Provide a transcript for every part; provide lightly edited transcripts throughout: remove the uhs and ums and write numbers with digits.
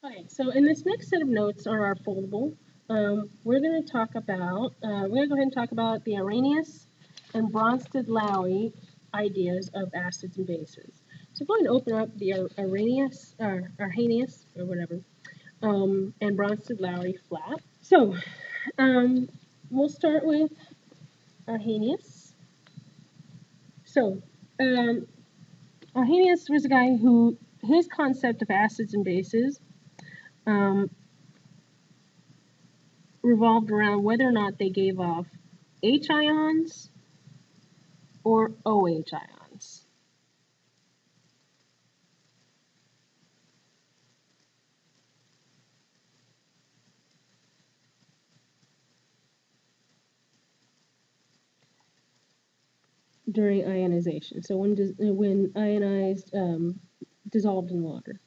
Okay, so in this next set of notes are our foldable. We're going to talk about, we're going to go ahead and talk about the Arrhenius and Bronsted-Lowry ideas of acids and bases. So go ahead and open up the Arrhenius, or whatever, and Bronsted-Lowry flat. So we'll start with Arrhenius. So Arrhenius was a guy who, his concept of acids and bases revolved around whether or not they gave off H ions or OH ions. During ionization, so when ionized, dissolved in water.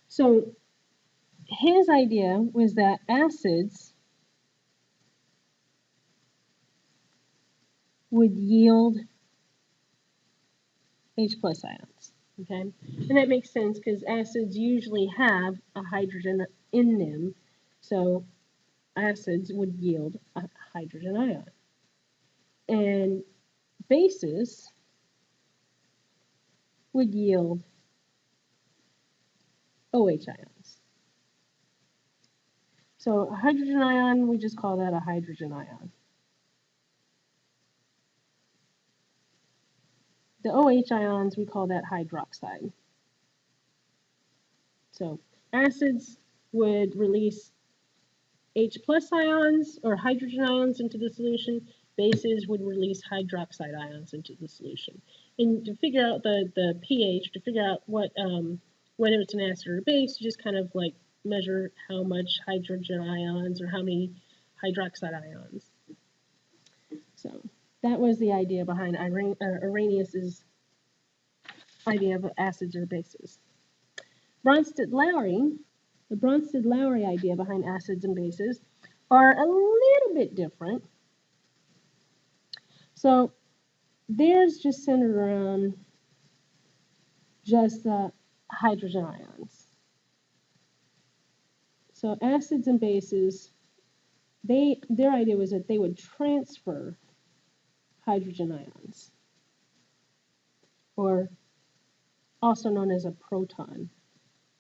So his idea was that acids would yield H plus ions, okay? And that makes sense because acids usually have a hydrogen in them, so acids would yield a hydrogen ion. And bases would yield OH ions. So a hydrogen ion, we just call that a hydrogen ion. The OH ions, we call that hydroxide. So acids would release H plus ions or hydrogen ions into the solution. Bases would release hydroxide ions into the solution. And to figure out the pH, to figure out what whether it's an acid or a base, you just kind of like measure how much hydrogen ions or how many hydroxide ions. So that was the idea behind Arrhenius's idea of acids or bases. Bronsted-Lowry, the Bronsted-Lowry idea behind acids and bases are a little bit different. So theirs just centered around just the hydrogen ions. So acids and bases, their idea was that they would transfer hydrogen ions, or also known as a proton.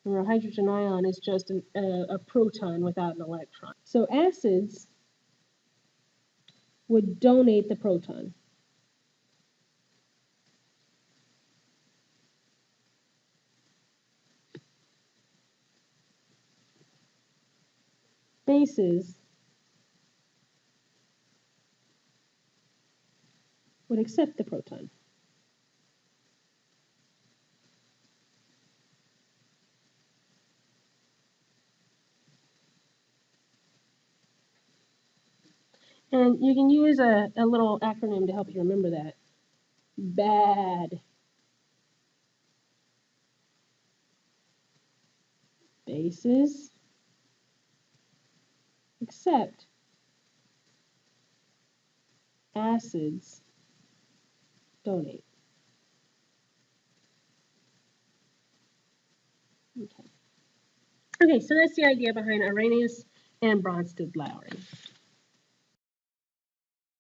Remember, a hydrogen ion is just a proton without an electron. So acids would donate the proton. Bases would accept the proton. And you can use a little acronym to help you remember that. BAD. Bases accept acids donate. Okay. Okay, so that's the idea behind Arrhenius and Bronsted-Lowry.